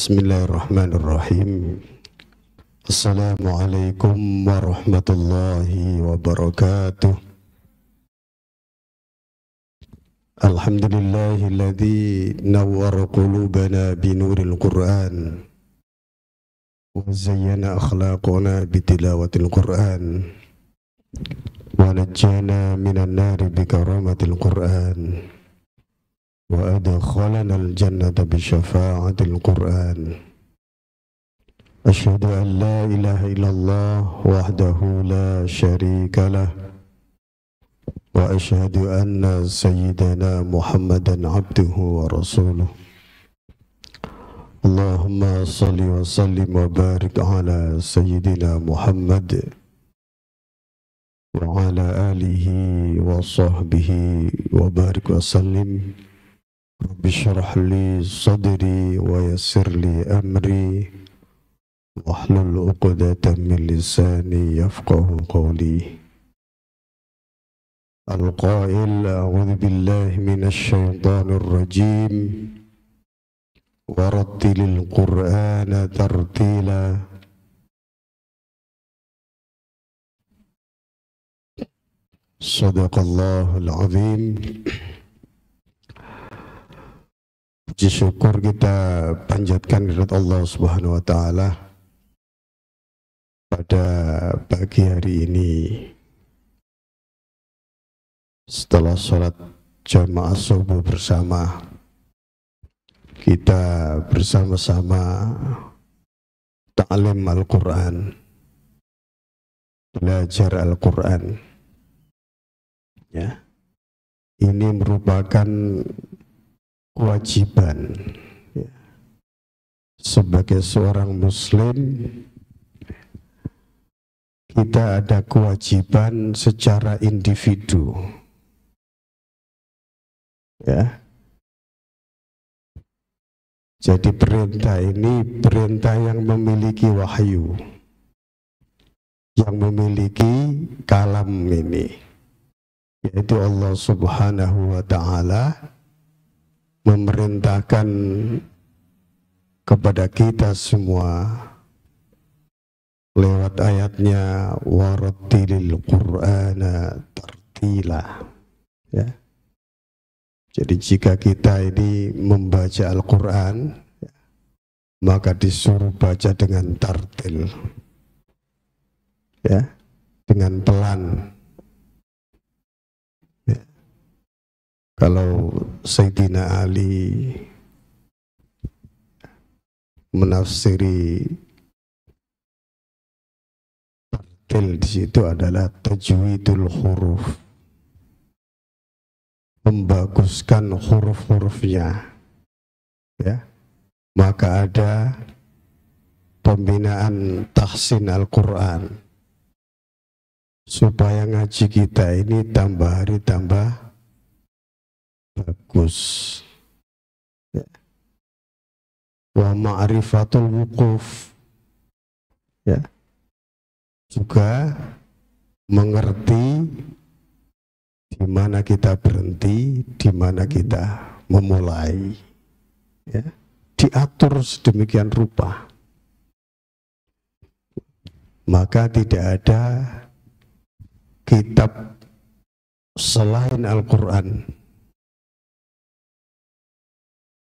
Bismillahirrahmanirrahim. Assalamualaikum warahmatullahi wabarakatuh. Alhamdulillahilladzi nawwara qulubana binuril Qur'an wa zayyana akhlaqana bitilawatil Qur'an wa najjana minan nari bikaramatil Qur'an wa adkhalana al-jannata bisyafa'atil Qur'an. Asyhadu an la ilaha illallah wahdahu la syarika lah wa asyhadu anna sayyidana Muhammadan abduhu wa rasuluh. Allahumma salli wa sallim wa barik ala sayyidina Muhammad wa ala alihi wa sahbihi wa barik wa sallim. Rabbi syrah li sadri wa yassir li amri wahlul uqdatan min lisani yafqahu qawli. Al-qail a'udzu billahi minasy syaithanir rajim warattilil qur'ana tartila. Shadaqallahul azim. Puji syukur kita panjatkan kepada Allah Subhanahu wa taala pada pagi hari ini. Setelah sholat jamaah subuh bersama, kita bersama-sama ta'lim Al-Quran, belajar Al-Quran. Ya, ini merupakan kewajiban ya, sebagai seorang muslim. Kita ada kewajiban secara individu ya. Jadi perintah ini perintah yang memiliki wahyu, yang memiliki kalam ini, yaitu Allah Subhanahu wa ta'ala memerintahkan kepada kita semua lewat ayatnya warattilil qur'ana tartila ya. Jadi jika kita ini membaca Al-Quran ya, maka disuruh baca dengan tartil ya, dengan pelan. Kalau Sayyidina Ali menafsiri tartil di situ adalah tajwidul huruf, membaguskan huruf-hurufnya ya. Maka ada pembinaan tahsin Al-Quran supaya ngaji kita ini tambah hari tambah bagus ya. Wa ma'rifatul wuquf ya, juga mengerti di mana kita berhenti, di mana kita memulai ya. Diatur sedemikian rupa, maka tidak ada kitab selain Al-Quran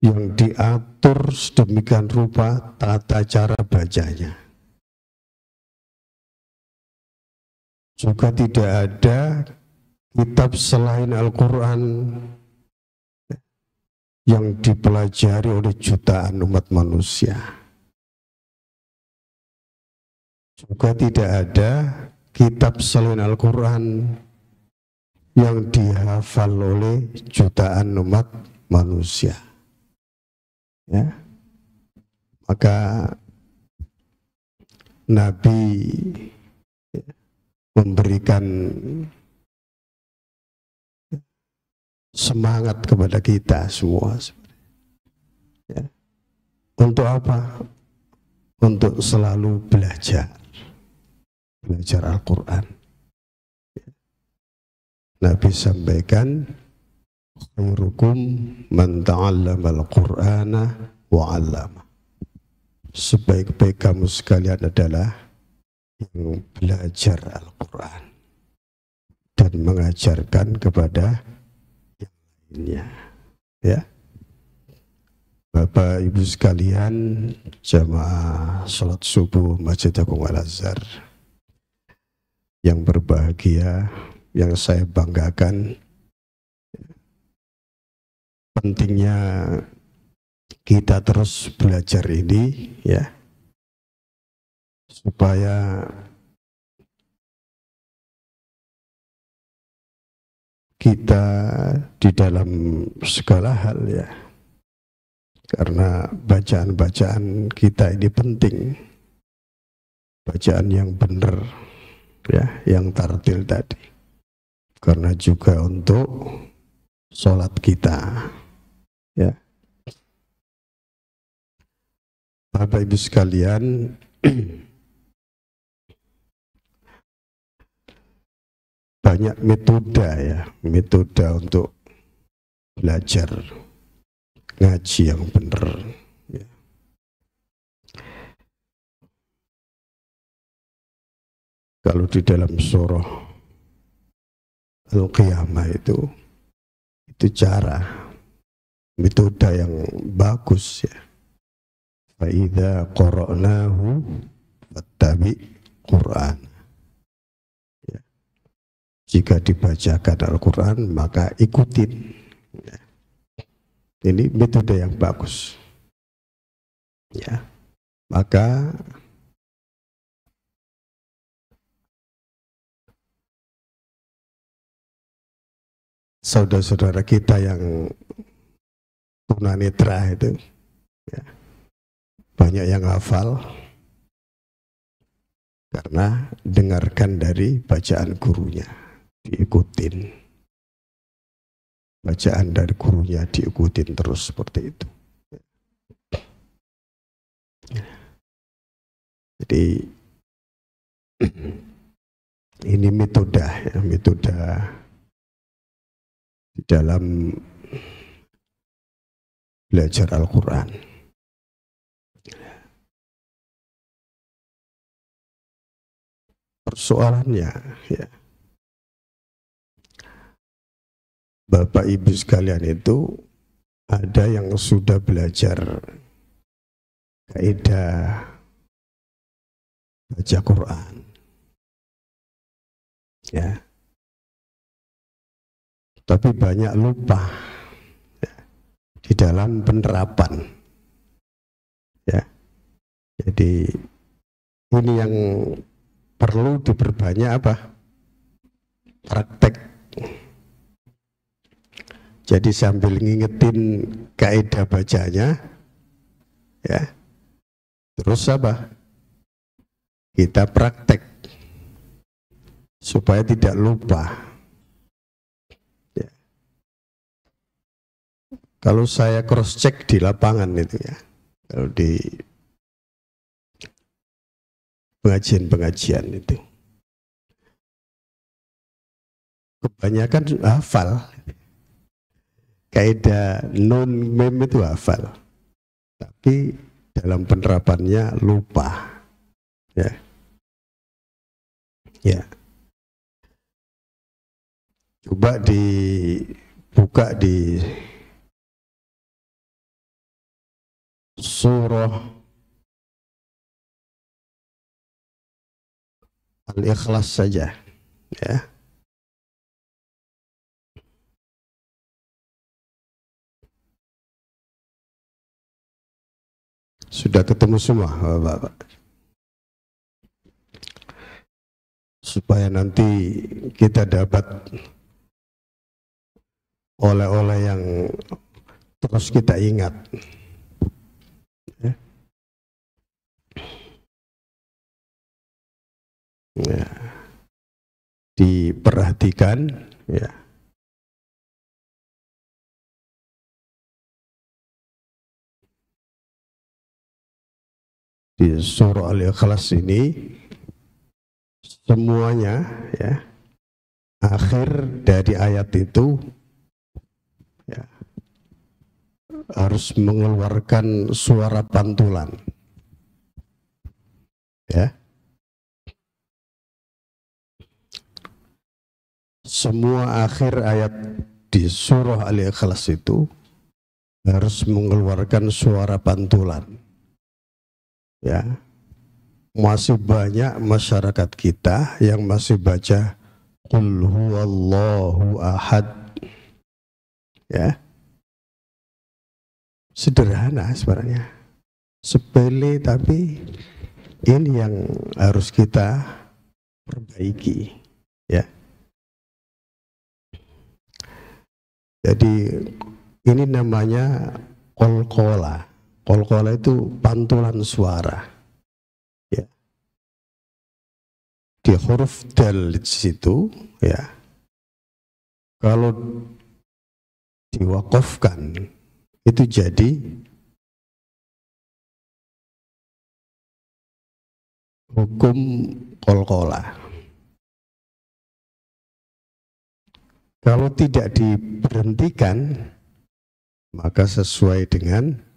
yang diatur sedemikian rupa tata cara bacanya. Juga tidak ada kitab selain Al-Quran yang dipelajari oleh jutaan umat manusia. Juga tidak ada kitab selain Al-Quran yang dihafal oleh jutaan umat manusia ya. Maka Nabi memberikan semangat kepada kita semua ya. Untuk apa? Untuk selalu belajar Al-Quran ya. Nabi sampaikan khairukum man ta'allama al-Qur'ana wa 'allama. sebaik-baik kamu sekalian adalah yang belajar Al-Quran dan mengajarkan kepada yang lainnya. Ya, Bapak Ibu sekalian, jamaah sholat subuh Masjid Agung Al-Azhar yang berbahagia, yang saya banggakan, pentingnya kita terus belajar ini, ya, supaya kita di dalam segala hal, ya, karena bacaan-bacaan kita ini penting, bacaan yang benar, ya, yang tartil tadi, karena juga untuk sholat kita, ya. Bapak Ibu sekalian, banyak metode, ya, metode untuk belajar ngaji yang benar, ya. Kalau di dalam surah Al-Qiyamah itu cara, metode yang bagus, ya. Fa idza qara'nahu fattabi' Qur'an. Ya. Jika dibacakan Al-Quran maka ikutin. Ya. Ini metode yang bagus. Ya. Maka saudara-saudara kita yang tunanetra itu, ya, banyak yang hafal karena dengarkan dari bacaan gurunya, diikutin. Bacaan dari gurunya diikutin terus seperti itu. Jadi ini metode, ya, metode di dalam belajar Al-Quran. Persoalannya, ya, Bapak Ibu sekalian itu ada yang sudah belajar kaidah baca Quran, ya, tapi banyak lupa, ya, di dalam penerapan, ya. Jadi ini yang perlu diperbanyak apa? Praktek. Jadi sambil ngingetin kaidah bacanya, ya, terus apa? Kita praktek supaya tidak lupa. Ya. Kalau saya cross check di lapangan itu, ya, kalau di pengajian-pengajian itu, kebanyakan hafal kaidah non mem itu hafal, tapi dalam penerapannya lupa, ya, ya. Coba dibuka di surah Al-Ikhlas saja, ya. Sudah ketemu semua, Bapak-Bapak? Supaya nanti kita dapat oleh-oleh yang terus kita ingat, ya. Ya. Diperhatikan, ya. Di surah Al-Ikhlas ini semuanya, ya, akhir dari ayat itu, ya, harus mengeluarkan suara pantulan, semua akhir ayat di surah Al-Ikhlas itu harus mengeluarkan suara pantulan. Ya, masih banyak masyarakat kita yang masih baca Qul huwallahu ahad. Ya, sederhana sebenarnya, sepele, tapi ini yang harus kita perbaiki. Ya, jadi ini namanya qalqalah. Qalqalah itu pantulan suara. Ya. Di huruf dal di situ, ya, kalau diwakafkan itu jadi hukum qalqalah. Kalau tidak diberhentikan, maka sesuai dengan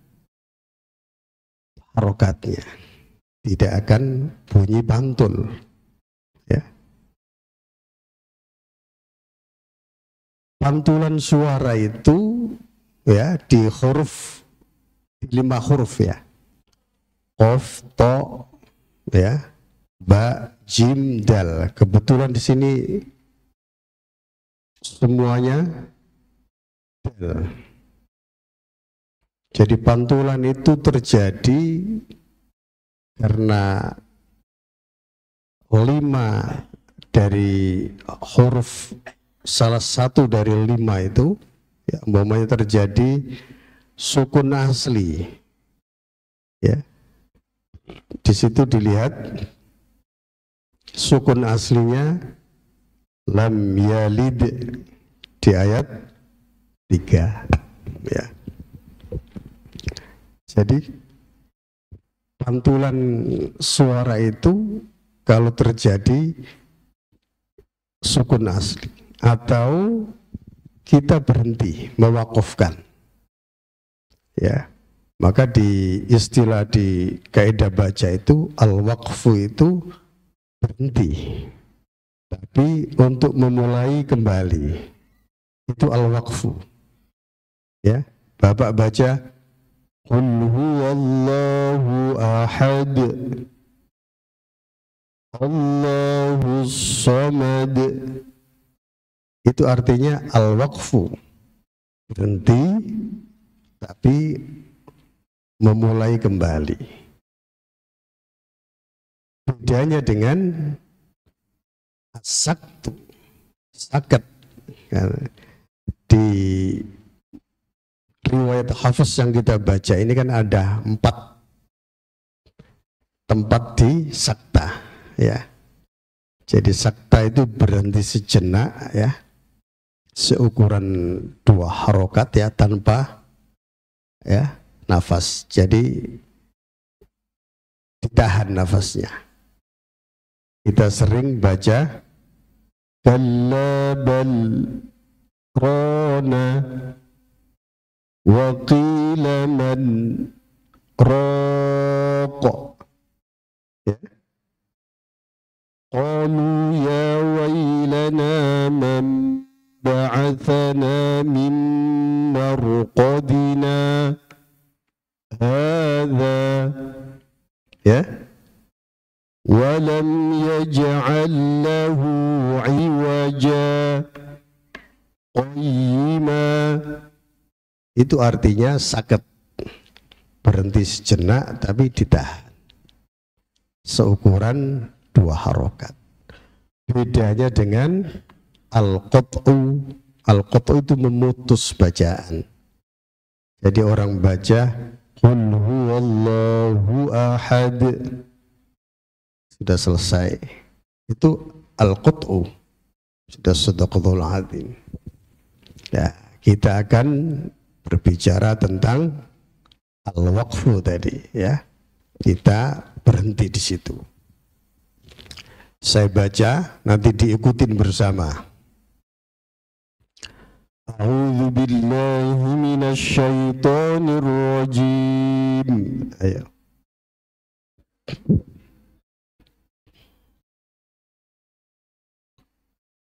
harokatnya, tidak akan bunyi pantul. Ya. Pantulan suara itu ya di huruf 5 huruf ya, qaf, ta, ya, ba, jim, dal. Kebetulan di sini semuanya dal. Jadi pantulan itu terjadi karena 5 dari huruf, salah satu dari 5 itu ya, umpamanya terjadi sukun asli. Ya. Di situ dilihat sukun aslinya lam yalid di ayat 3. Ya. Jadi pantulan suara itu kalau terjadi sukun asli atau kita berhenti mewakafkan, ya, maka di istilah di kaidah baca itu al-waqfu itu berhenti, tapi untuk memulai kembali itu al-waqfu. Ya, Bapak baca Qul huwallahu ahad Allahus samad, itu artinya al-waqfu, berhenti tapi memulai kembali. Bedanya dengan as-saktu, sakat. Di riwayat Hafiz yang kita baca ini kan ada 4 tempat di sakta, ya. Jadi sakta itu berhenti sejenak, ya, seukuran 2 harokat, ya, tanpa, ya, nafas. Jadi ditahan nafasnya. Kita sering baca kalla bal rana wa qila man raqa, ya. Qalu ya wailana man ba'athana min marqadina hadha, ya, walam yaj'al lahu iwaja qayyima. Itu artinya sakit, berhenti sejenak tapi ditahan, seukuran 2 harokat. Bedanya dengan al-qat'u. Al-qat'u itu memutus bacaan. Jadi orang baca Qul huwallahu ahad, sudah selesai, itu al-qat'u, sudah sadaqallahul azim. Ya, kita akan berbicara tentang al-waqfu tadi, ya. Kita berhenti di situ. Saya baca, nanti diikutin bersama. A'udzu billahi minasy syaithanir rajim. Ayo.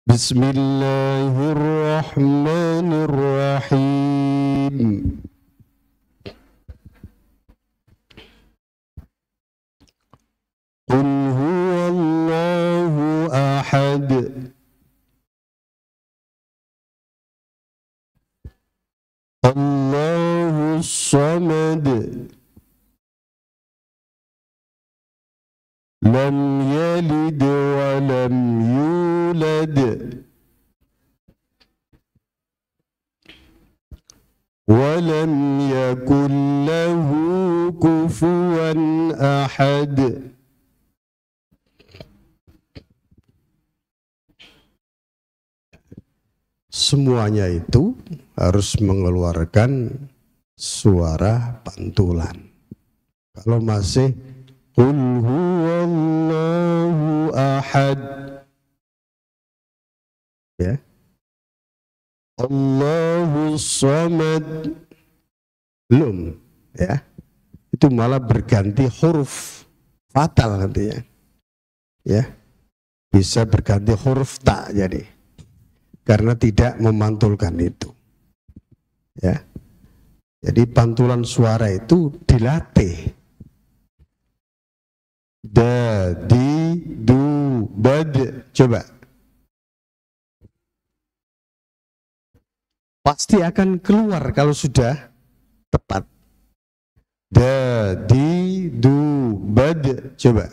Bismillahirrahmanirrahim. Qul huwallahu ahad. Allahus samad. Lam yalid wa lam yulad. Wa lam yakul lahu kufuwan ahad. Semuanya itu harus mengeluarkan suara pantulan. Kalau masih Qul huwallahu ahad, ya, Allahus samad, belum, ya, itu malah berganti huruf fatal nantinya, ya, bisa berganti huruf tak jadi, karena tidak memantulkan itu, ya. Jadi pantulan suara itu dilatih. Da, di, du, bad. Coba. Pasti akan keluar kalau sudah tepat. Da, di, du, bad. Coba.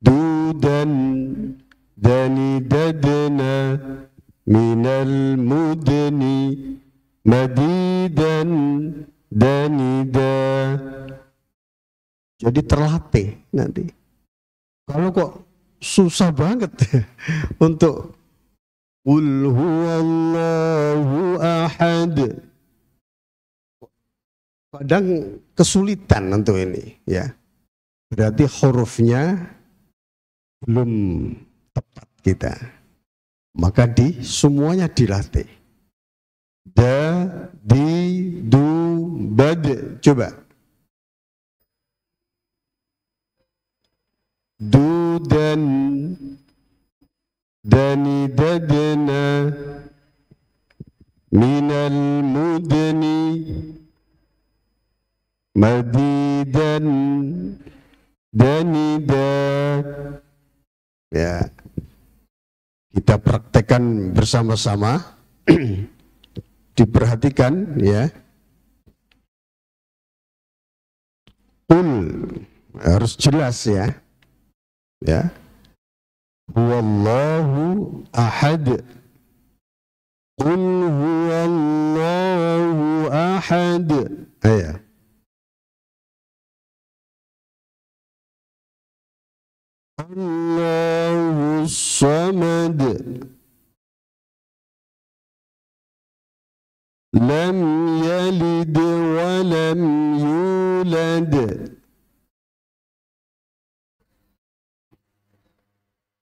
Du, dan, dani, dadna, minal mudni, madidan, danida. Jadi terlatih nanti. Kalau kok susah banget untuk Qul huwallahu ahad, kadang kesulitan untuk ini, ya. Berarti hurufnya belum tepat kita. Maka semuanya dilatih. Da, di, du, bad. Coba. Du, dan, dani, dadna, minal mudni, madidan, danida. Ya, kita praktekkan bersama-sama. Diperhatikan, ya. Qul harus jelas, ya. Ya. Huwallahu ahad. Qul huwallahu ahad. Ayo. Allahus samad. Lam yalid wa lam yulad.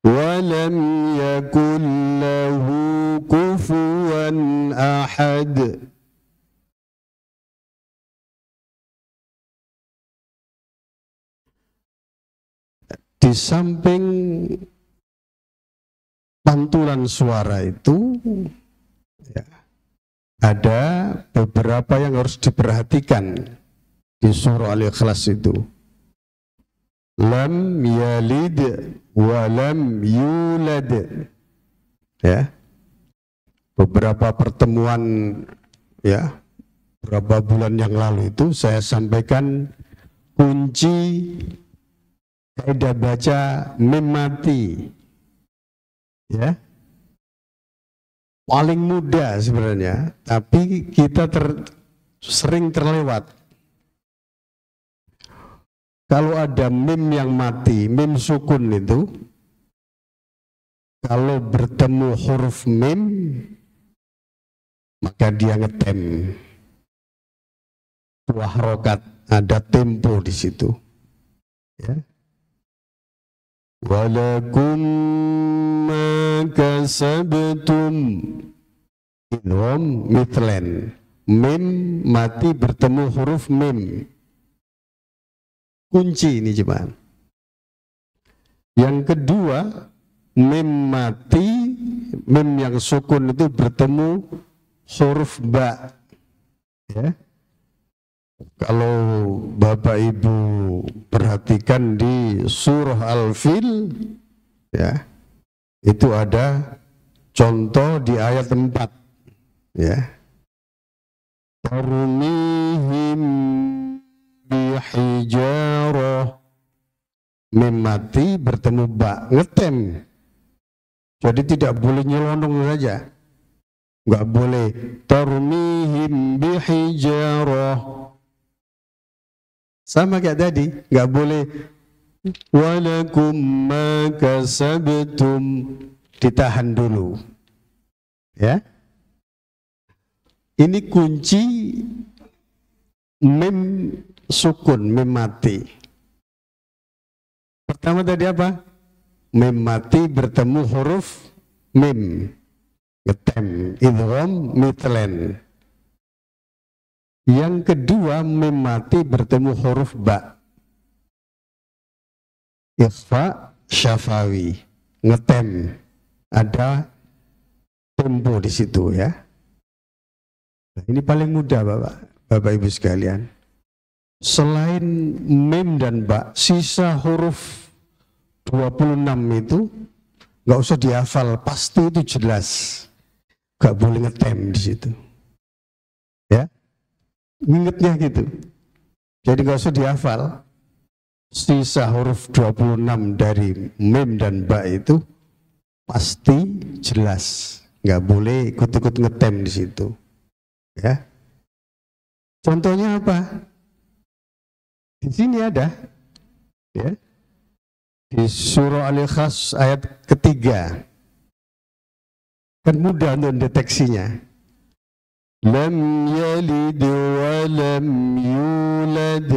Wa lam yakul lahu kufuwan ahad. Di samping pantulan suara itu, ya, ada beberapa yang harus diperhatikan di surah Al-Ikhlas itu. Lam yalid wa lam yulad. Ya. Beberapa pertemuan, ya, beberapa bulan yang lalu itu saya sampaikan kunci kaidah baca mim mati. Ya. Paling mudah sebenarnya, tapi kita sering terlewat. Kalau ada mim yang mati, mim sukun itu, kalau bertemu huruf mim, maka dia ngetem. Dua harokat, ada tempo di situ. Ya. Walakum ma kasabtum. Idgham mitlan. Mim mati bertemu huruf mim. Kunci ini coba. Yang kedua, mim mati, mim yang sukun itu bertemu huruf ba. Ya. Kalau Bapak Ibu perhatikan di surah Al-Fil, ya, itu ada contoh di ayat 4, ya. Tarmihim bihijarah, mim mati bertemu ba, ngetem. Jadi tidak boleh nyelonong saja, nggak boleh tarmihim bihijarah, sama kayak tadi, nggak boleh walakum ma kasabtum, ditahan dulu, ya. Ini kunci mim sukun, mim mati. Pertama tadi apa? Mim mati bertemu huruf mim, ngetem, idgham mitlen. Yang kedua, mim mati bertemu huruf ba, ikhfa syafawi, ngetem, ada tempo di situ, ya. Nah, ini paling mudah Bapak Ibu sekalian. Selain mim dan ba, sisa huruf 26 itu nggak usah dihafal, pasti itu jelas, nggak boleh ngetem di situ, ya. Ingatnya gitu. Jadi nggak usah dihafal. Sisa huruf 26 dari mim dan ba itu pasti jelas, nggak boleh ikut-ikut ngetem di situ, ya. Contohnya apa? Di sini ada, ya, di surah Al-Ikhlas ayat ketiga, kan mudah untuk deteksinya. Lam yalid wa lam yulad,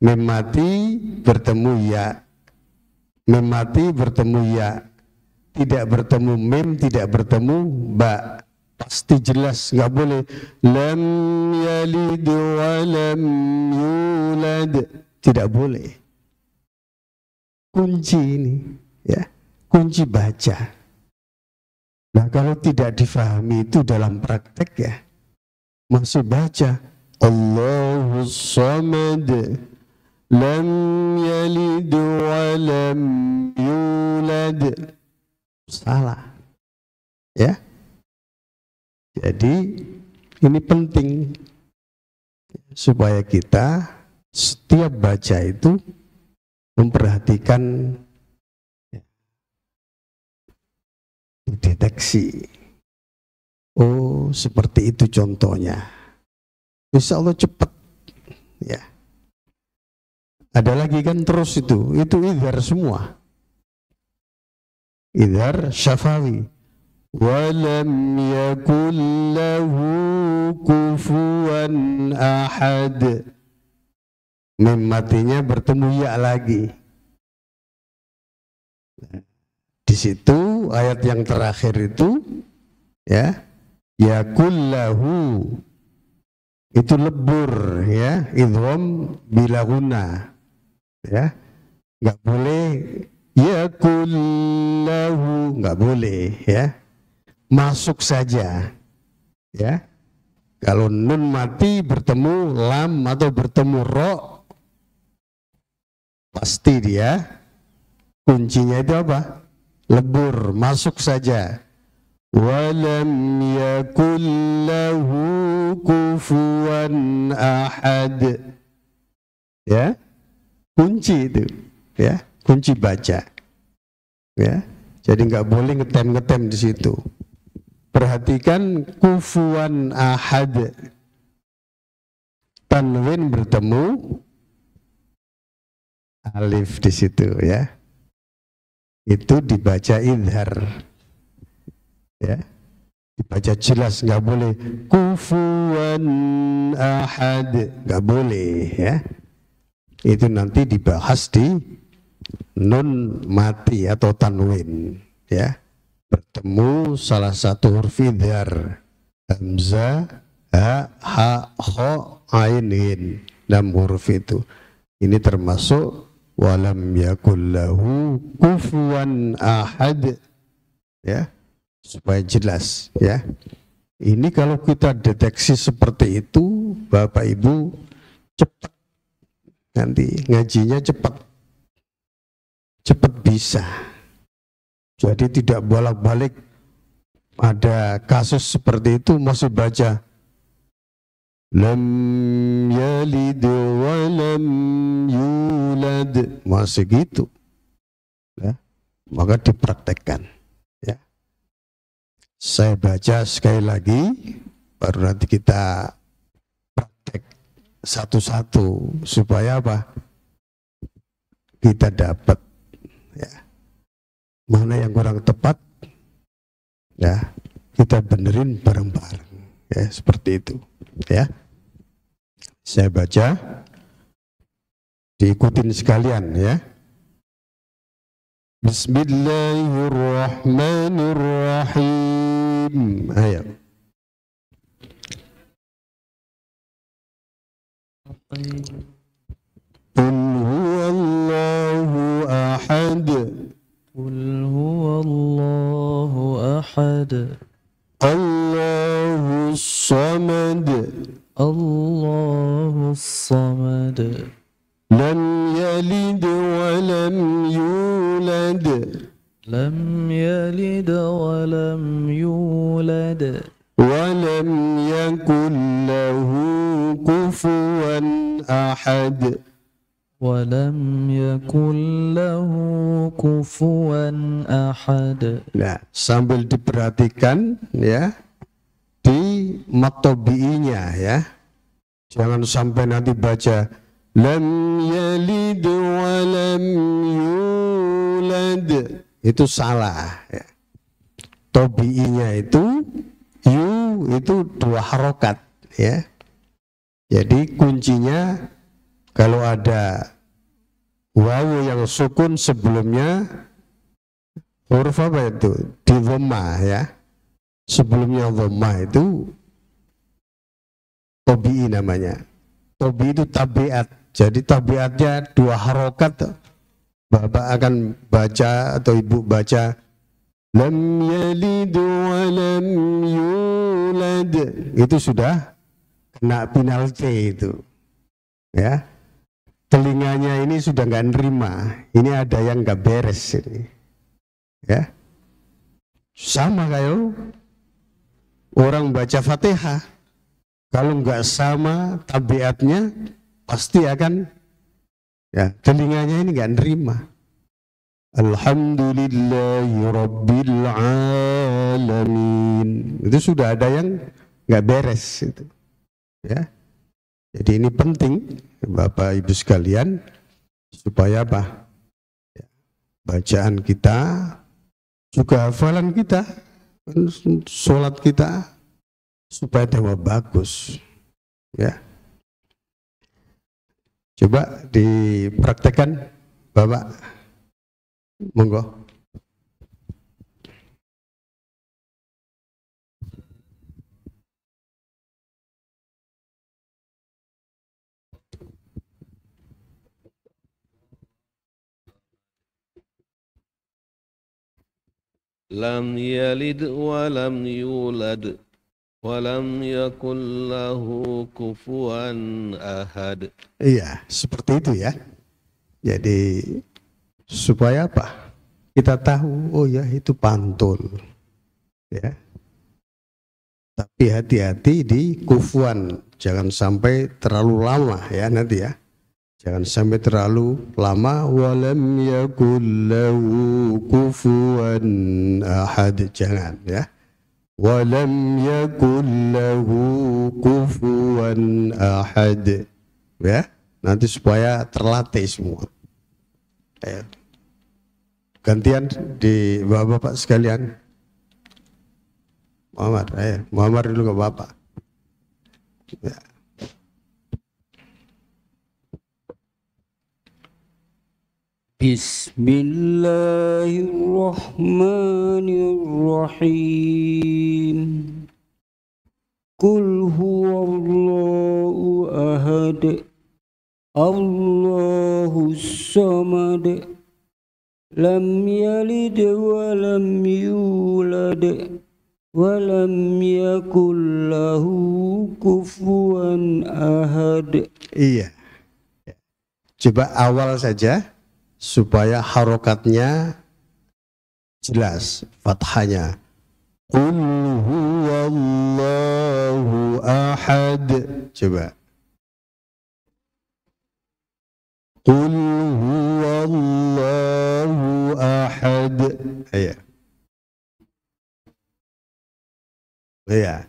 mim mati bertemu ya, mim mati bertemu ya, tidak bertemu mim, tidak bertemu ba, pasti jelas, nggak boleh lam yalid wa lam yulad, tidak boleh. Kunci ini, ya, kunci baca. Nah, kalau tidak difahami itu dalam praktek, ya, masih baca Allahus Samad lam yalid wa lam yulad, salah, ya. Jadi ini penting supaya kita setiap baca itu memperhatikan deteksi. Oh, seperti itu contohnya. Insya Allah cepat, ya. Ada lagi kan terus itu idhar semua. Idhar syafawi. Walam yakul lahu kufuwan ahad. Mim matinya bertemu ya lagi. Di situ ayat yang terakhir itu, ya, yakullahu itu lebur, ya, idgham bila guna, ya, nggak boleh yakullahu, nggak boleh, ya, masuk saja, ya. Kalau nun mati bertemu lam atau bertemu ro, pasti dia kuncinya itu apa? Lebur, masuk saja. Walam yakul lahu kufuwan ahad, ya, kunci itu, ya, kunci baca, ya. Jadi nggak boleh ngetem di situ. Perhatikan kufuwan ahad, tanwin bertemu alif di situ, ya. Itu dibaca idhar, ya, dibaca jelas, nggak boleh kufuwan ahad, nggak boleh, ya. Itu nanti dibahas di nun mati atau tanwin, ya, bertemu salah satu huruf idhar, hamzah, ha, ha, kho, ain, hin, 6 huruf itu. Ini termasuk walam yakul lahu kufuwan ahad. Ya, supaya jelas ya. Ini kalau kita deteksi seperti itu, Bapak Ibu cepat, nanti ngajinya cepat bisa. Jadi tidak bolak-balik, ada kasus seperti itu masih baca lam yalid wa lam yulad, masih gitu ya. Maka dipraktekkan ya. Saya baca sekali lagi, baru nanti kita praktek satu-satu supaya apa? Kita dapat ya. Mana yang kurang tepat ya, kita benerin bareng-bareng ya, seperti itu ya. Saya baca, diikutin sekalian ya. Bismillahirrahmanirrahim. Ayo. Qul huwallahu ahad. Qul huwallahu ahad. Allahus samad. Allahus samad. Lam yalid wa lam yulad. Lam yalid wa lam yulad. Wa lam yakul lahu kufuwan ahad. Wa lam yakul lahu kufuwan ahad. Nah, sambil diperhatikan ya di matobi'inya ya. Jangan sampai nanti baca lam yalid wa lam yulad, itu salah ya. Tobi'inya itu itu 2 harokat ya. Jadi kuncinya kalau ada wawu yang sukun sebelumnya huruf apa itu? Di dhammah ya. Sebelumnya dhammah itu tobi'i namanya. Tobi itu tabiat. Jadi tabiatnya 2 harokat. Bapak akan baca atau ibu baca lam yalid wa lam yulad, itu sudah kena penalti itu ya. Telinganya ini sudah nggak nerima, ini ada yang nggak beres ini ya. Sama kayak orang baca Fatihah, kalau nggak sama tabiatnya pasti akan ya, telinganya ini nggak nerima. Alhamdulillahi Rabbil Alamin, itu sudah ada yang nggak beres itu ya. Jadi ini penting Bapak Ibu sekalian, supaya apa? Bacaan kita juga hafalan kita, sholat kita supaya tambah bagus ya. Coba dipraktekkan Bapak, monggo. Lam yalid wa lam yulad wa lam yakul lahu kufuwan ahad. Iya, seperti itu ya. Jadi supaya apa? Kita tahu, oh ya itu pantun ya. Tapi hati-hati di kufuan, jangan sampai terlalu lama ya nanti ya. Jangan sampai terlalu lama. Walam yakul lahu kufuwan ahad, jangan ya. Walam yakul lahu kufuwan ahad ya. Nanti supaya terlatih semua. Gantian di bapak-bapak sekalian. Muhammad, Muhammad dulu ke bapak ya. Bismillahirrahmanirrahim. Qul huwallahu ahad. Allahus samad lam yalid wa lam yulad wa lam yakul lahu kufuwan ahad. Iya. Coba awal saja supaya harokatnya jelas, fathahnya. Qul huwallahu ahad. Coba. Qul huwallahu ahad. Iya. Iya.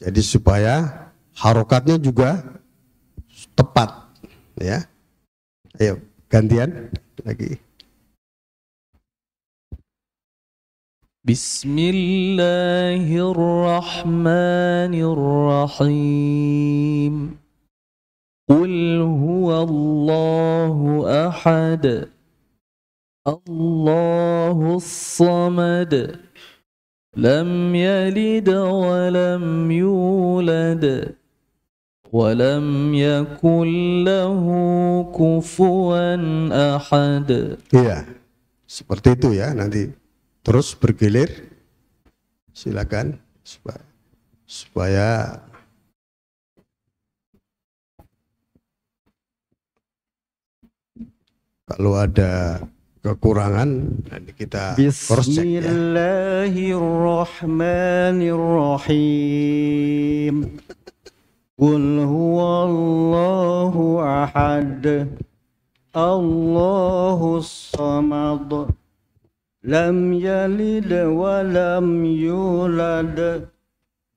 Jadi supaya harokatnya juga tepat, ya. Ayo, gantian lagi. Bismillahirrahmanirrahim. Qul huwallahu ahad. Allahus samad. Lam yalid wa lam yulad. Walam yakul lahu kufuwan ahad. Iya, seperti itu ya. Nanti terus bergilir. Silakan supaya kalau ada kekurangan nanti kita cross check ya. Bismillahirrahmanirrahim. Qul huwallahu ahad. Allahus samad. Lam yalid wa lam yulad.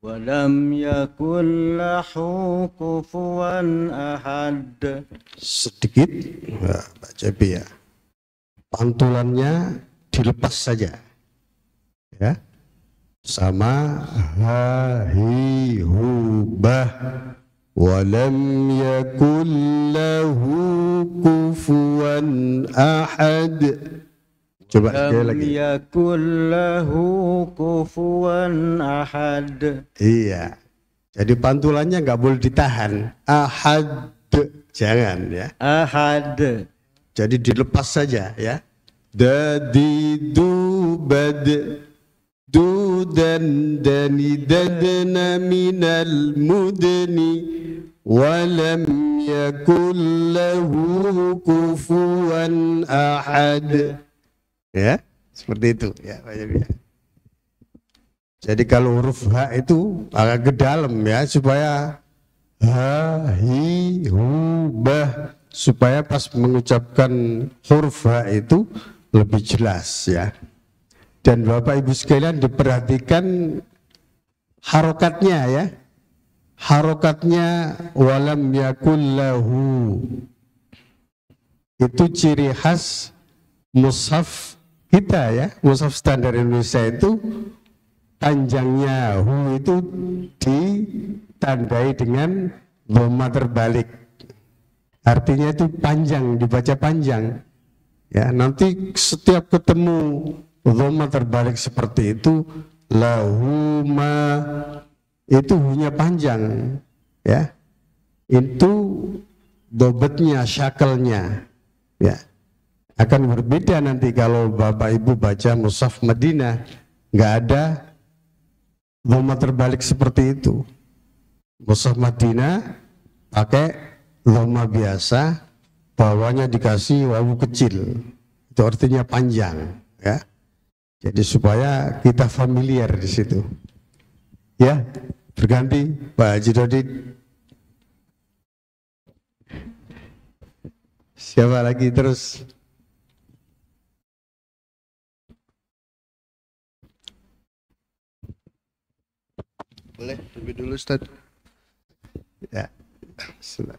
Wa lam yakul lahu kufuwan ahad. Sedikit Pak Cepi ya. Pantulannya dilepas saja. Ya. Sama ha hi hu bah walam yakul lahu kufuwan ahad. Coba sekali lagi. Lam yakul lahu kufuwan ahad. Iya. Jadi pantulannya nggak boleh ditahan. Ahad, jangan ya. Ahad. Jadi dilepas saja ya. Dadi dubad dudan dani dadna minal mudni walam yakul lahu kufuwan ahad. Ya, seperti itu ya. Jadi kalau huruf H itu agak ke dalam ya, supaya ha, hi, hu, bah, supaya pas mengucapkan huruf H itu lebih jelas ya. Dan Bapak Ibu sekalian diperhatikan harokatnya ya. Harokatnya walam yakul lahu. Itu ciri khas mushaf kita ya. Mushaf standar Indonesia itu panjangnya hu itu ditandai dengan dhamma terbalik. Artinya itu panjang, dibaca panjang. Ya, nanti setiap ketemu dhamma terbalik seperti itu, lahuma itu hunya panjang, ya. Itu dobetnya, syakelnya, ya. Akan berbeda nanti kalau Bapak Ibu baca mushaf Madinah, nggak ada dhamma terbalik seperti itu. Mushaf Madinah pakai dhamma biasa, bawahnya dikasih wawu kecil, itu artinya panjang, ya. Jadi supaya kita familiar di situ. Ya, berganti Pak Haji Dodit. Siapa lagi terus? Boleh lebih dulu Ustaz. Ya, sudah.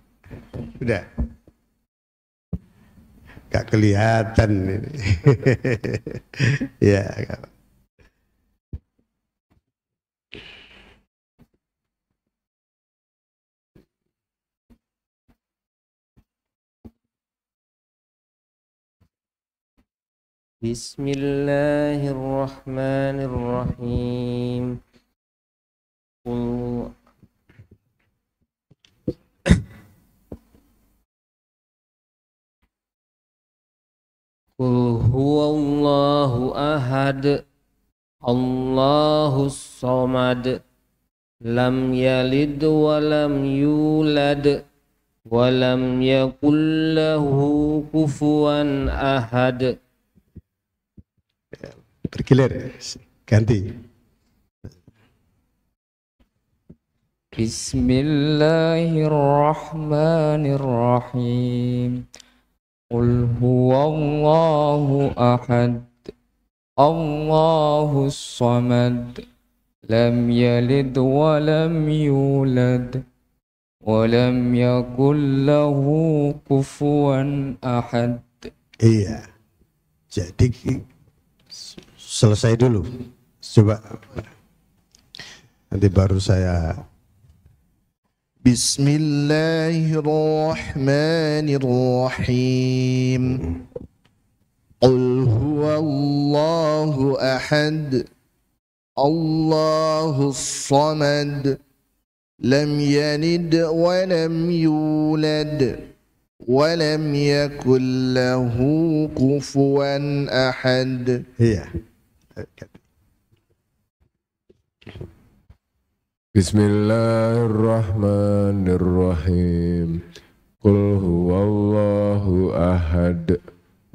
Gak kelihatan ini. Ya. Bismillahirrahmanirrahim. Qul ahad Allahus samad lam yalid wa lam yulad wa lam yakul lahu kufuwan ahad. Bergilir, ganti. Bismillahirrahmanirrahim. Qul huwallahu ahad Allahus samad lam yalid wa lam yulad wa lam yakul lahu kufuwan ahad. Iya. Jadi selesai dulu. Coba nanti baru saya. Bismillahirrahmanirrahim. Qul huwallahu ahad Allahus samad lam yalid wa lam yulad wa lam yakul lahu kufuwan ahad. Iya. Bismillahirrahmanirrahim. Qul huwallahu ahad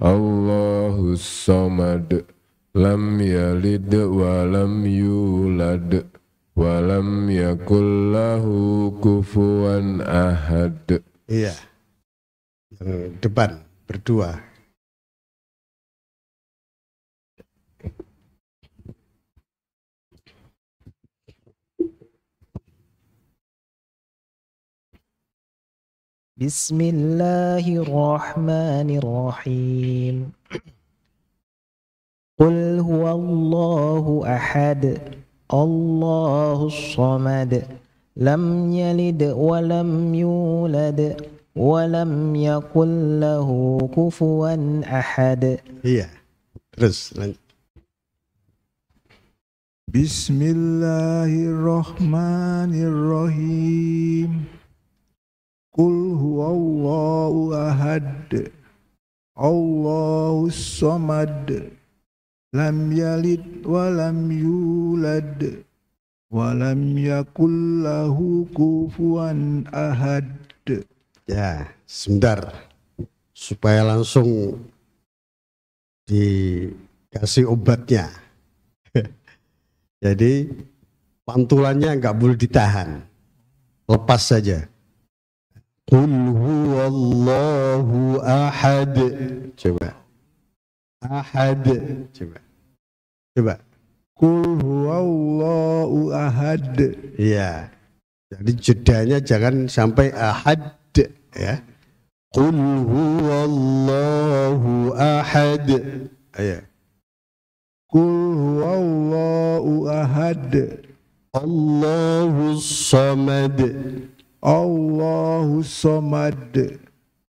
Allahus samad lam yalid wa lam yulad wa lam yakul lahu kufuwan ahad. Iya. Yang depan berdua. Bismillahirrahmanirrahim. Qul huwallahu ahad Allahus samad lam yalid wa lam yulad wa lam yakul lahu kufuwan ahad. Iya. Terus lanjut. Bismillahirrahmanirrahim. Qul huwallahu ahad Allahus samad lam yalid wa lam yulad wa lam yakul lahu kufuwan ahad. Ya, sebentar supaya langsung dikasih obatnya. Jadi pantulannya nggak boleh ditahan, lepas saja. Qul huwallahu ahad. Coba. Ahad. Coba. Coba. Qul huwallahu ahad. Iya. Jadi jedanya jangan sampai ahad ya. Qul huwallahu ahad. Ayo. Qul huwallahu ahad Allahus samad Allahus samad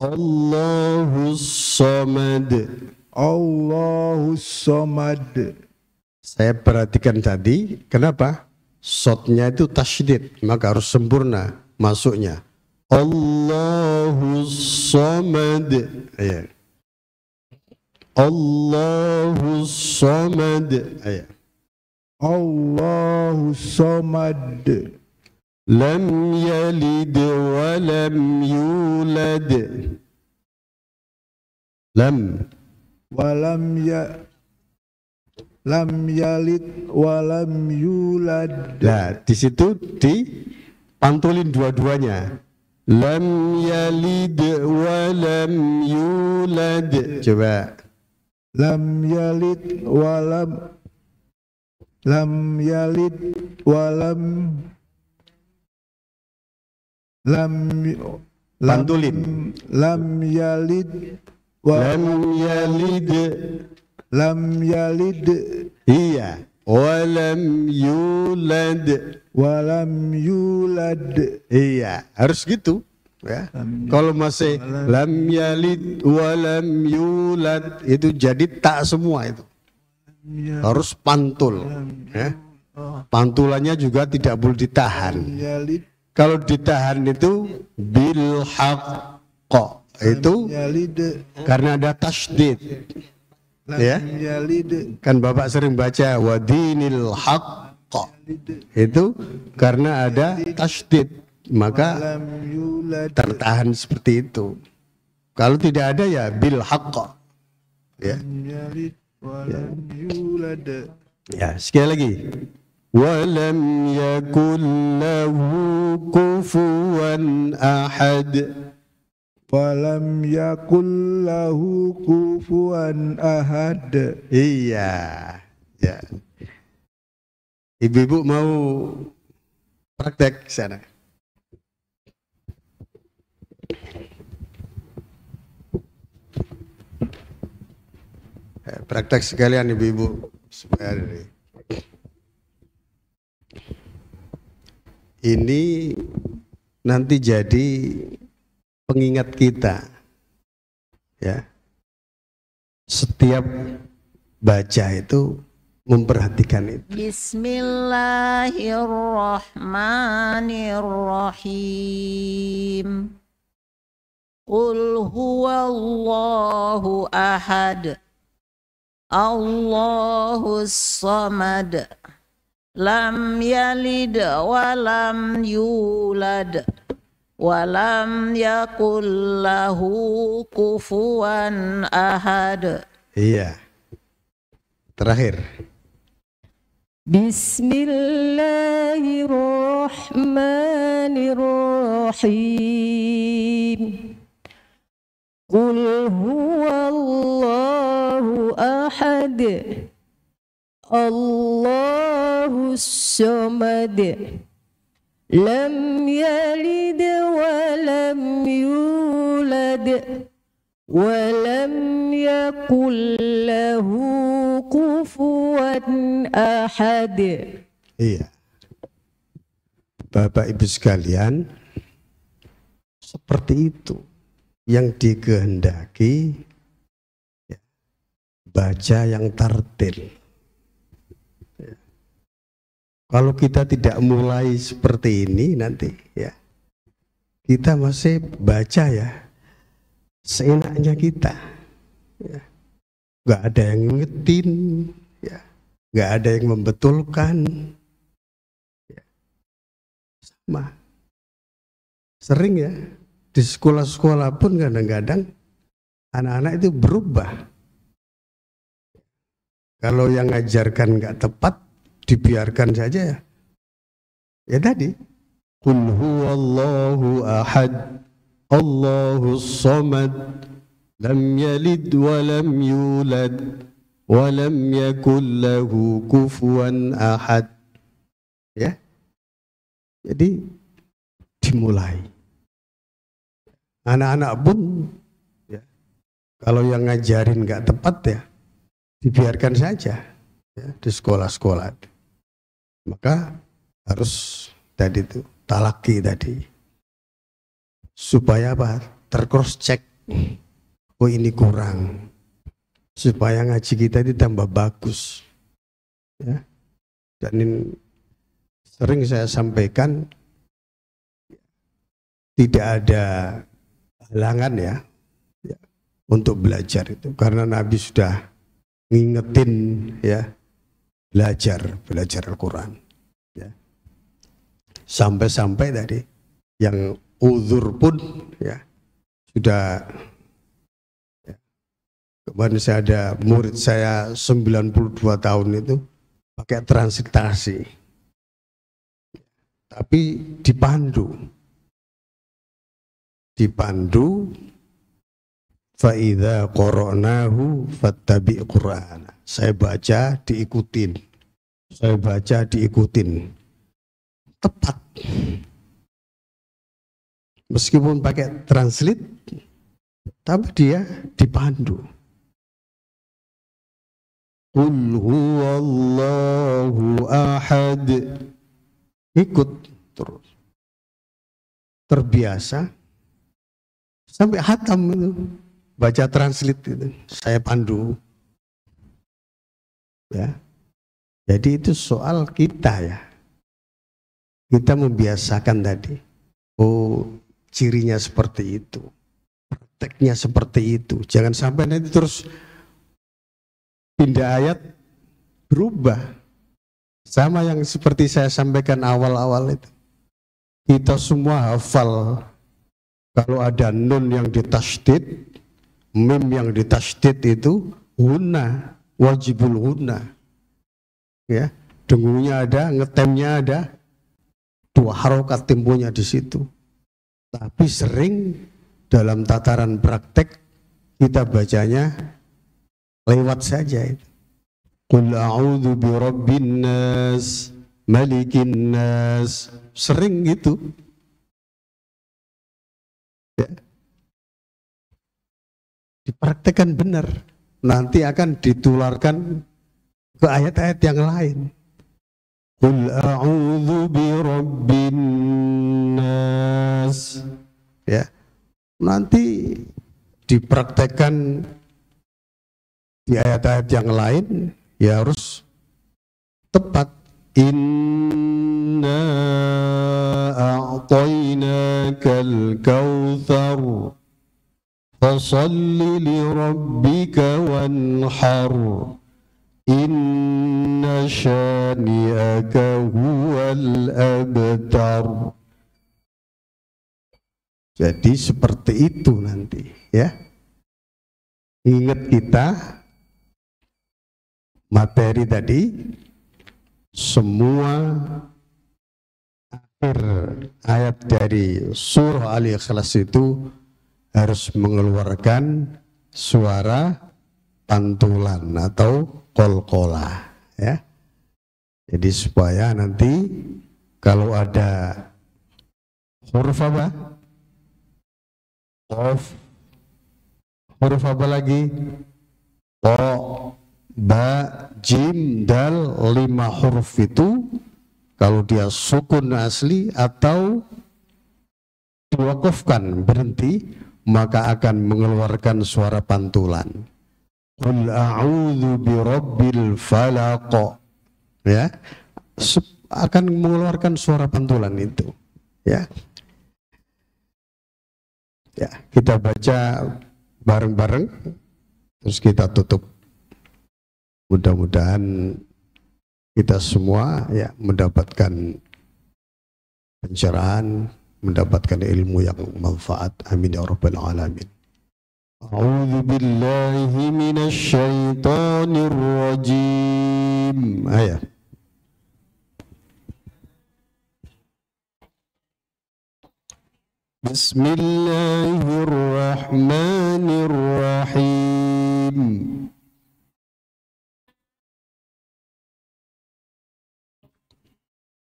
Allahus samad Allahus samad. Saya perhatikan tadi, kenapa? Shotnya itu tasydid, maka harus sempurna masuknya. Allahus samad. Ayo. Allahus samad. Ayo. Allahus samad Lam yalid wa lam yulad. Lam yalid wa lam yulad. Nah, di situ dipantulin dua-duanya. Lam yalid wa lam yulad. Coba. Lam yalid wa lam yalid wa pantulin. Lam yalid wa lam yalid. Iya. Wa lam yulad. Wa lam yulad. Iya, harus gitu ya. Kalau masih lam yalid wa lam yulad itu jadi tak semua itu. Harus pantul ya. Pantulannya juga tidak boleh ditahan. Kalau ditahan itu bil haqq, itu karena ada tasydid. Ya, yalid kan Bapak sering baca wadinil haqq. Itu karena ada tasydid, maka lam yulad tertahan seperti itu. Kalau tidak ada ya bil haqq. Ya. yalid wa lam yulad Ya, sekali lagi. Walam yakul lahu kufuwan ahad. walam yakul lahu kufuwan ahad. Iya, ya. Ibu-ibu mau praktek sana. Praktek sekalian ibu-ibu supaya ini nanti jadi pengingat kita, ya. Setiap baca itu memperhatikan itu. Bismillahirrahmanirrahim. Qul huwallahu ahad. Allahus samad. Lam yalid wa lam yulad. Walam yakul lahu kufuwan ahad. Iya. Terakhir. Bismillahirrahmanirrahim. Qul huwallahu ahad. Allahus samad. Lam yalid wa lam yulad wa lam yakul lahu kufuwan ahad. Iya. Bapak Ibu sekalian, seperti itu yang dikehendaki, ya, baca yang tartil. Kalau kita tidak mulai seperti ini nanti, ya, kita masih baca ya seenaknya kita, ya. Gak ada yang ngingetin, ya, gak ada yang membetulkan, ya. Sama, sering ya di sekolah-sekolah pun kadang-kadang anak-anak itu berubah. Kalau yang ngajarkan gak tepat, dibiarkan saja ya. Ya tadi, Qul huwallahu ahad, Allahus samad, lam yalid wa lam yulad, wa lam yakul lahu kufuwan ahad. Ya. Jadi dimulai. Anak-anak pun, ya, kalau yang ngajarin nggak tepat ya, dibiarkan saja, ya, di sekolah-sekolah. Maka harus tadi itu talaki tadi, supaya apa? Tercross check. Oh ini kurang, supaya ngaji kita itu tambah bagus, ya. Dan ini sering saya sampaikan, tidak ada halangan ya, ya untuk belajar itu, karena Nabi sudah ngingetin ya, belajar Al-Quran, ya. Sampai-sampai tadi yang uzur pun ya sudah, ya. Kemarin saya ada murid saya 92 tahun itu pakai transliterasi, tapi dipandu fa'idha qara'nahu fattabi' Qur'ana. Saya baca diikutin, tepat. Meskipun pakai translate, tapi dia dipandu. Qul huwallahu ahad. Ikut terus. Terbiasa sampai hatam itu, baca translate itu, saya pandu. Ya. Jadi itu soal kita ya. Kita membiasakan tadi. Oh, cirinya seperti itu. Prakteknya seperti itu. Jangan sampai nanti terus pindah ayat berubah. Sama yang seperti saya sampaikan awal-awal itu. Kita semua hafal kalau ada nun yang ditasydid, mim yang ditasydid itu hunna, wajibul hunna. Ya, dengungnya ada, ngetemnya ada, 2 harokat temponya di situ. Tapi sering dalam tataran praktek kita bacanya lewat saja itu. Qul a'udzu birabbin nas, malikin nas. Sering gitu. Ya. Dipraktekkan benar. Nanti akan ditularkan ke ayat-ayat yang lain. Qul a'udzu birabbin nas. Ya. Nanti dipraktekkan di ayat-ayat yang lain, ya harus tepat. Inna a'tainakal kautsar fasalli li rabbika wanhar inna syani'aka huwal abtar. Jadi seperti itu nanti, ya. Ingat kita materi tadi, semua akhir ayat dari surah Al-Ikhlas itu harus mengeluarkan suara pantulan atau qalqalah, ya. Jadi supaya nanti kalau ada huruf apa? Qaf, huruf apa lagi? Ta, ba, jim, dal, 5 huruf itu kalau dia sukun asli atau diwakafkan berhenti, maka akan mengeluarkan suara pantulan. Qul a'udzu birabbil falaq, ya, akan mengeluarkan suara pantulan itu, ya. Ya, kita baca bareng-bareng terus kita tutup. Mudah-mudahan kita semua ya mendapatkan pencerahan, mendapatkan ilmu yang manfaat. Amin ya rabbal alamin. A'udzu billahi minasy syaithanir rajim. Ayat. Bismillahirrahmanirrahim.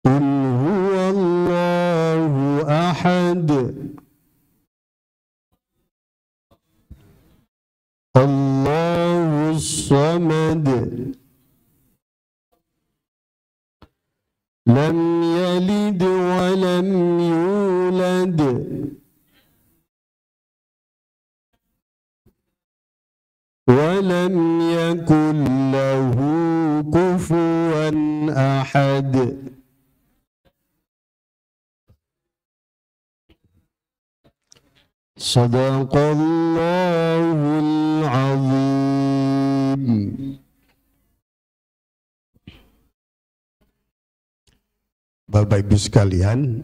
Qul huwallahu ahad. Allahus samad. Lam yalid wa lam yulad. Wa lam yakul lahu kufuwan ahad. Sadaqallahul azim. Bapak Ibu sekalian,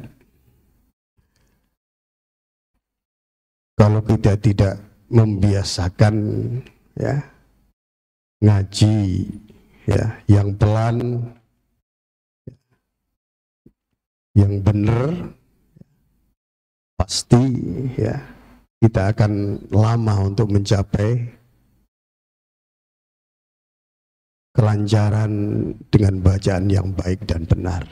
kalau kita tidak membiasakan ya ngaji ya yang pelan, yang benar, pasti ya kita akan lama untuk mencapai kelancaran dengan bacaan yang baik dan benar.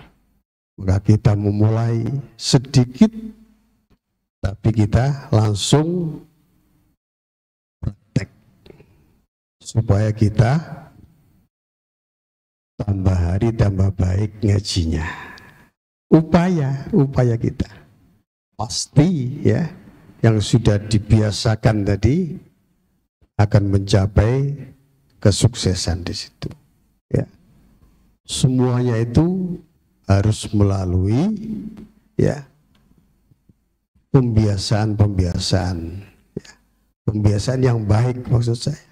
Maka kita memulai sedikit, tapi kita langsung praktek supaya kita tambah hari tambah baik ngajinya. Upaya kita pasti ya yang sudah dibiasakan tadi akan mencapai kesuksesan di situ. Ya, semuanya itu harus melalui ya pembiasaan ya. Pembiasaan yang baik maksud saya.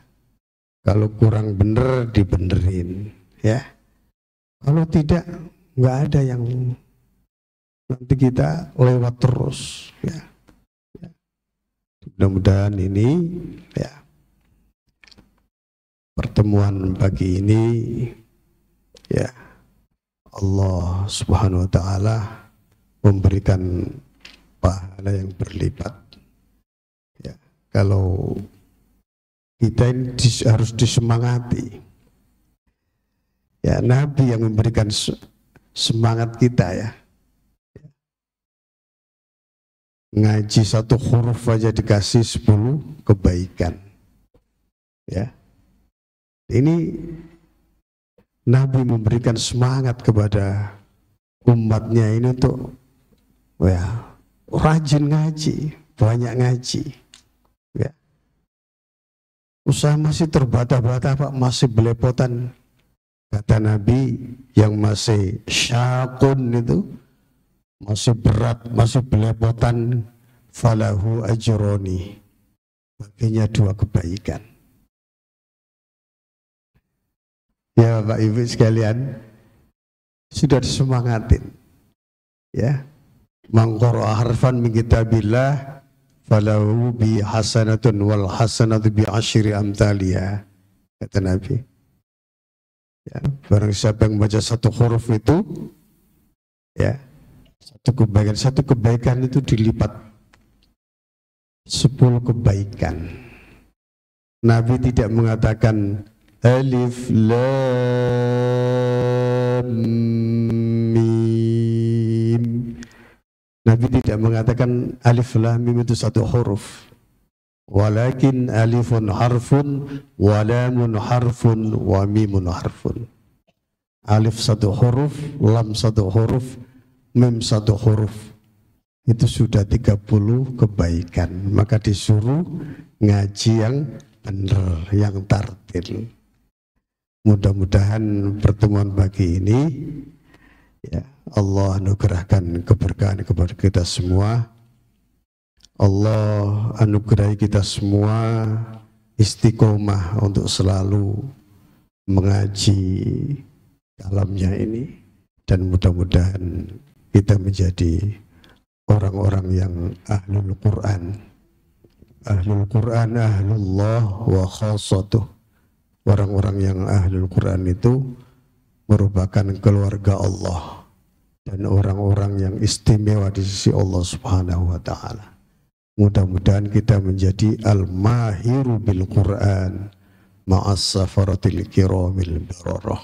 Kalau kurang bener dibenerin, ya. Kalau tidak, nggak ada yang nanti kita lewat terus, ya. Mudah-mudahan ini, ya, pertemuan pagi ini, ya, Allah Subhanahu wa Ta'ala memberikan pahala yang berlipat. Ya, kalau kita ini harus disemangati. Ya, Nabi yang memberikan semangat kita, ya. Ngaji satu huruf aja dikasih 10 kebaikan. Ya. Ini Nabi memberikan semangat kepada umatnya ini untuk, ya, rajin ngaji, banyak ngaji. Ya. Usaha masih terbata-bata Pak, masih belepotan. Kata Nabi, yang masih syakun itu, masih berat, masih belepotan, falahu ajroni, baginya 2 kebaikan. Ya Bapak Ibu sekalian, sudah disemangatin. Ya, man qara'a harfan min kitabillah falahu bi hasanatun wal hasanatu bi asyri amthaliha, kata Nabi. Ya, barang siapa yang baca satu huruf itu, ya, satu kebaikan itu dilipat 10 kebaikan. Nabi tidak mengatakan alif lam mim. Nabi tidak mengatakan alif lam mim itu satu huruf. Walakin alifun harfun wa lamun harfun wa mimun harfun. Alif satu huruf, lam satu huruf, mim satu huruf. Itu sudah 30 kebaikan. Maka disuruh ngaji yang benar, yang tartil. Mudah-mudahan pertemuan pagi ini, ya, Allah anugerahkan keberkahan kepada kita semua. Allah anugerahi kita semua istiqomah untuk selalu mengaji kalamnya ini, dan mudah-mudahan kita menjadi orang-orang yang ahlul Quran. Ahlul Quran, ahlullah wa khassatuh. Orang-orang yang ahlul Quran itu merupakan keluarga Allah dan orang-orang yang istimewa di sisi Allah Subhanahu wa Ta'ala. Mudah-mudahan kita menjadi al-mahiru bil Quran ma'as safaratil kiramil bararah.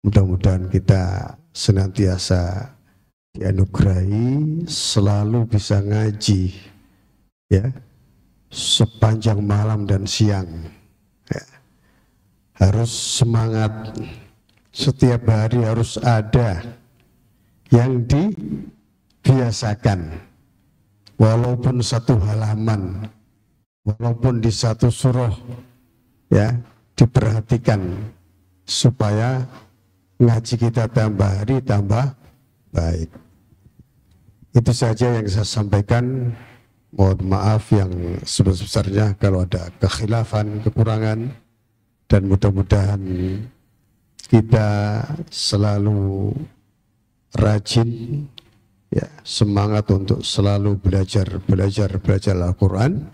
Mudah-mudahan kita senantiasa dianugerahi selalu bisa ngaji, ya, sepanjang malam dan siang. Ya. Harus semangat, setiap hari harus ada yang dibiasakan, walaupun satu halaman, walaupun di satu surah, ya, diperhatikan supaya ngaji kita tambah hari tambah baik. Itu saja yang saya sampaikan. Mohon maaf yang sebesar-besarnya kalau ada kekhilafan, kekurangan, dan mudah-mudahan kita selalu rajin, ya, semangat untuk selalu belajar Al-Quran,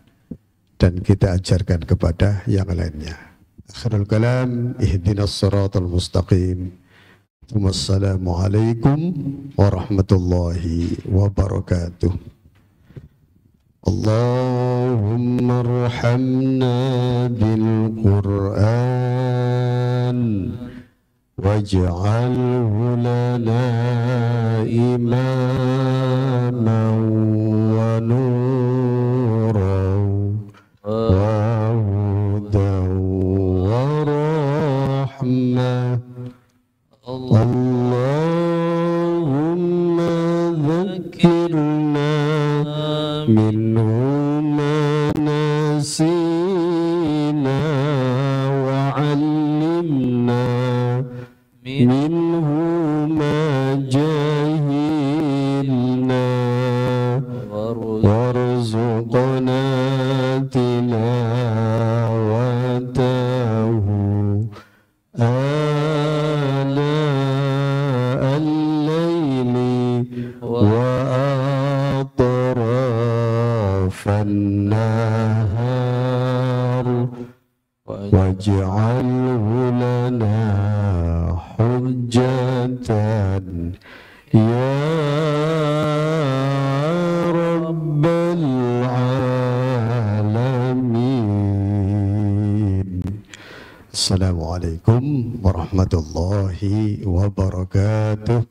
dan kita ajarkan kepada yang lainnya. Akhirul kalam, ihdinas siratal mustaqim. Wassalamualaikum warahmatullahi wabarakatuh. Allahumma arhamna bil Qur'an waj'alhu lana imaman wa nuran wa hudan wa rahmah. Allahumma dhakkirna minhu ma nasina wa 'allimna minhu ma jahilna warzuqna tilawata النهار واجعله لنا حجة يا رب العالمين. السلام عليكم ورحمة الله وبركاته.